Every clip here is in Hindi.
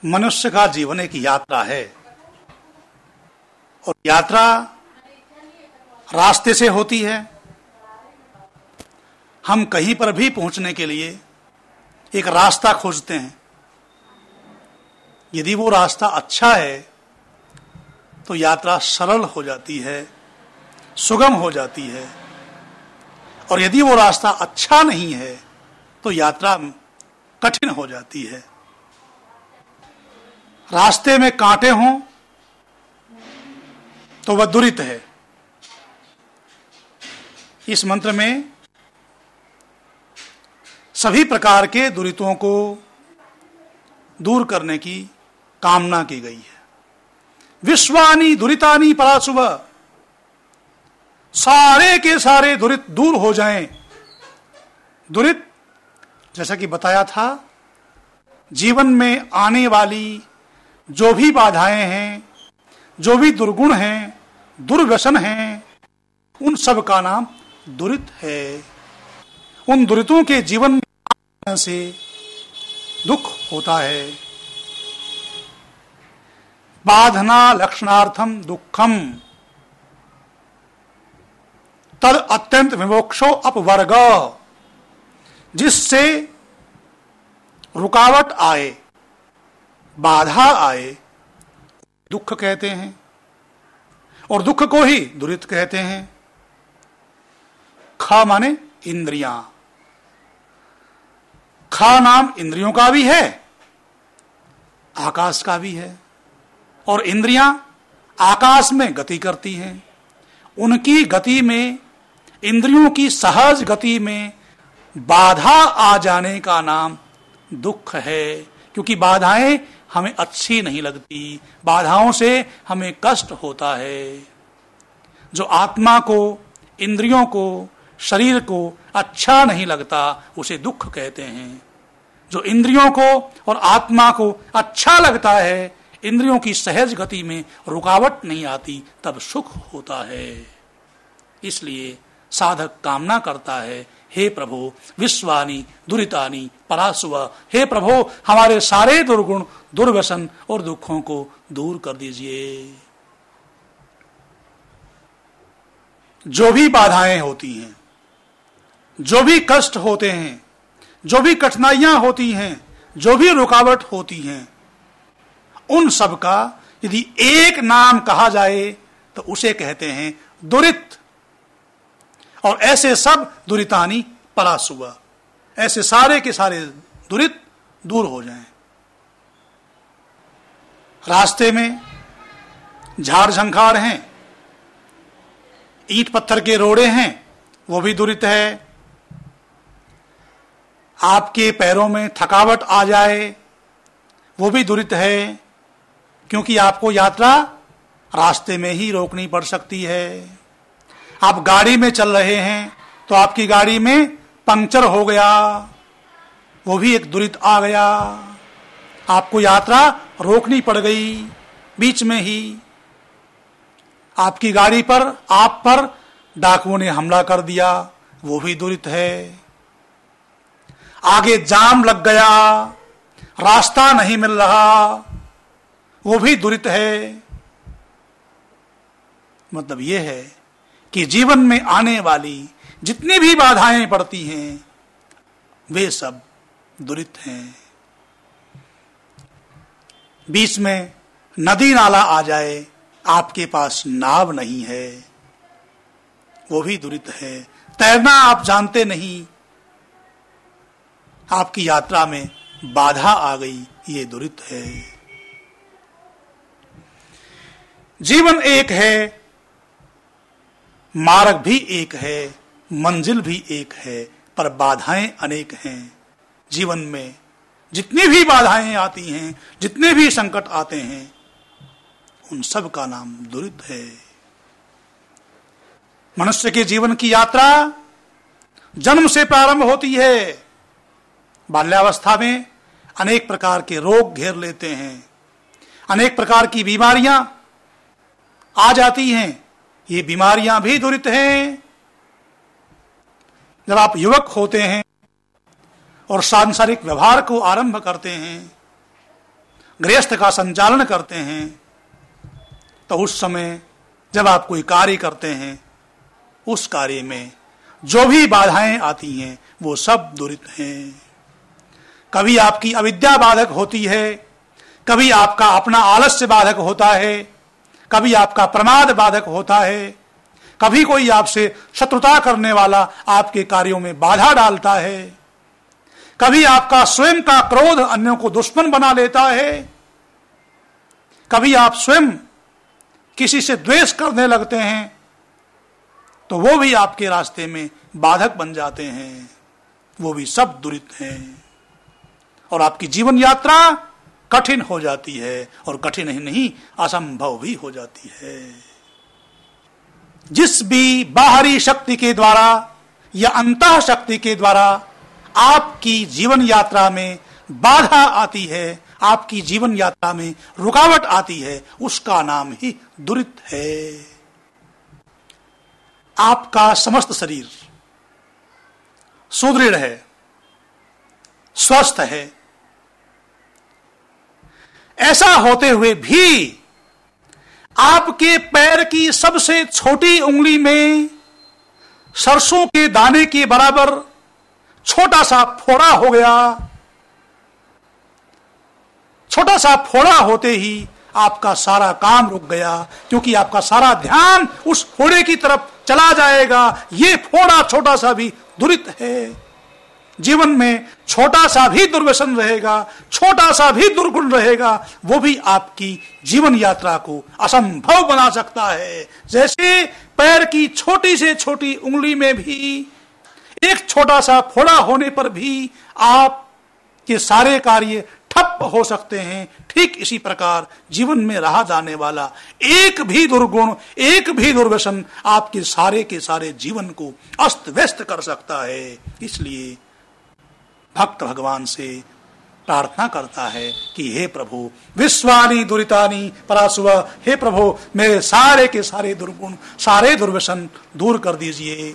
मनुष्य का जीवन एक यात्रा है और यात्रा रास्ते से होती है। हम कहीं पर भी पहुंचने के लिए एक रास्ता खोजते हैं। यदि वो रास्ता अच्छा है तो यात्रा सरल हो जाती है, सुगम हो जाती है, और यदि वो रास्ता अच्छा नहीं है तो यात्रा कठिन हो जाती है। रास्ते में कांटे हों तो वह दुरित है। इस मंत्र में सभी प्रकार के दुरितों को दूर करने की कामना की गई है। विश्वानि दुरितानि पराशुभ, सारे के सारे दुरित दूर हो जाएं। दुरित, जैसा कि बताया था, जीवन में आने वाली जो भी बाधाएं हैं, जो भी दुर्गुण हैं, दुर्व्यसन हैं, उन सब का नाम दुरित है। उन दुरितों के जीवन में आने से दुख होता है। बाधना लक्षणार्थम दुखम तद अत्यंत विमोक्षो अपवर्ग, जिससे रुकावट आए, बाधा आए, दुख कहते हैं, और दुख को ही दुरित कहते हैं। ख माने इंद्रियां। ख नाम इंद्रियों का भी है, आकाश का भी है, और इंद्रियां आकाश में गति करती हैं। उनकी गति में, इंद्रियों की सहज गति में बाधा आ जाने का नाम दुख है, क्योंकि बाधाएं हमें अच्छी नहीं लगती, बाधाओं से हमें कष्ट होता है। जो आत्मा को, इंद्रियों को, शरीर को अच्छा नहीं लगता उसे दुख कहते हैं। जो इंद्रियों को और आत्मा को अच्छा लगता है, इंद्रियों की सहज गति में रुकावट नहीं आती, तब सुख होता है। इसलिए साधक कामना करता है, हे प्रभु विश्वानि दुरितानि पराशुभ, हे प्रभु हमारे सारे दुर्गुण, दुर्व्यसन और दुखों को दूर कर दीजिए। जो भी बाधाएं होती हैं, जो भी कष्ट होते हैं, जो भी कठिनाइयां होती हैं, जो भी रुकावट होती हैं, उन सब का यदि एक नाम कहा जाए तो उसे कहते हैं दुरित। और ऐसे सब दुरितानि पराशुभ, ऐसे सारे के सारे दुरित दूर हो जाएं। रास्ते में झाड़ झंखाड़ हैं, ईंट पत्थर के रोड़े हैं, वो भी दुरित है। आपके पैरों में थकावट आ जाए, वो भी दुरित है, क्योंकि आपको यात्रा रास्ते में ही रोकनी पड़ सकती है। आप गाड़ी में चल रहे हैं तो आपकी गाड़ी में पंक्चर हो गया, वो भी एक दुरित आ गया। आपको यात्रा रोकनी पड़ गई बीच में ही। आपकी गाड़ी पर, आप पर डाकुओं ने हमला कर दिया, वो भी दुरित है। आगे जाम लग गया, रास्ता नहीं मिल रहा, वो भी दुरित है। मतलब यह है कि जीवन में आने वाली जितनी भी बाधाएं पड़ती हैं, वे सब दुरित हैं। बीच में नदी नाला आ जाए, आपके पास नाव नहीं है, वो भी दुरित है। तैरना आप जानते नहीं, आपकी यात्रा में बाधा आ गई, ये दुरित है। जीवन एक है, मार्ग भी एक है, मंजिल भी एक है, पर बाधाएं अनेक हैं। जीवन में जितनी भी बाधाएं आती हैं, जितने भी संकट आते हैं, उन सब का नाम दुरित है। मनुष्य के जीवन की यात्रा जन्म से प्रारंभ होती है। बाल्यावस्था में अनेक प्रकार के रोग घेर लेते हैं, अनेक प्रकार की बीमारियां आ जाती हैं, ये बीमारियां भी दुरित हैं। जब आप युवक होते हैं और सांसारिक व्यवहार को आरंभ करते हैं गृहस्थ का संचालन करते हैं, तो उस समय जब आप कोई कार्य करते हैं, उस कार्य में जो भी बाधाएं आती हैं वो सब दुरित हैं। कभी आपकी अविद्या बाधक होती है, कभी आपका अपना आलस्य बाधक होता है, कभी आपका प्रमाद बाधक होता है, कभी कोई आपसे शत्रुता करने वाला आपके कार्यों में बाधा डालता है, कभी आपका स्वयं का क्रोध अन्यों को दुश्मन बना लेता है, कभी आप स्वयं किसी से द्वेष करने लगते हैं, तो वो भी आपके रास्ते में बाधक बन जाते हैं। वो भी सब दुरित हैं और आपकी जीवन यात्रा कठिन हो जाती है, और कठिन ही नहीं असंभव भी हो जाती है। जिस भी बाहरी शक्ति के द्वारा या अंतः शक्ति के द्वारा आपकी जीवन यात्रा में बाधा आती है, आपकी जीवन यात्रा में रुकावट आती है, उसका नाम ही दुरित है। आपका समस्त शरीर सुदृढ़ है, स्वस्थ है, ऐसा होते हुए भी आपके पैर की सबसे छोटी उंगली में सरसों के दाने के बराबर छोटा सा फोड़ा हो गया। छोटा सा फोड़ा होते ही आपका सारा काम रुक गया, क्योंकि आपका सारा ध्यान उस फोड़े की तरफ चला जाएगा। ये फोड़ा छोटा सा भी दुरित है। जीवन में छोटा सा भी दुर्व्यसन रहेगा, छोटा सा भी दुर्गुण रहेगा, वो भी आपकी जीवन यात्रा को असंभव बना सकता है। जैसे पैर की छोटी से छोटी उंगली में भी एक छोटा सा फोड़ा होने पर भी आपके सारे कार्य ठप हो सकते हैं, ठीक इसी प्रकार जीवन में रहा जाने वाला एक भी दुर्गुण, एक भी दुर्व्यसन आपके सारे के सारे जीवन को अस्त व्यस्त कर सकता है। इसलिए भक्त भगवान से प्रार्थना करता है कि हे प्रभु विश्वानि दुरितानि परासुव, हे प्रभु मेरे सारे के सारे दुर्गुण, सारे दुर्व्यसन दूर कर दीजिए,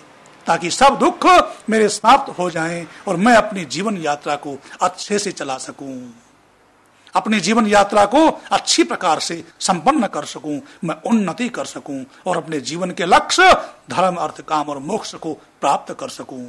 ताकि सब दुख मेरे समाप्त हो जाएं और मैं अपनी जीवन यात्रा को अच्छे से चला सकूं, अपनी जीवन यात्रा को अच्छी प्रकार से संपन्न कर सकूं, मैं उन्नति कर सकूं और अपने जीवन के लक्ष्य धर्म, अर्थ, काम और मोक्ष को प्राप्त कर सकूं।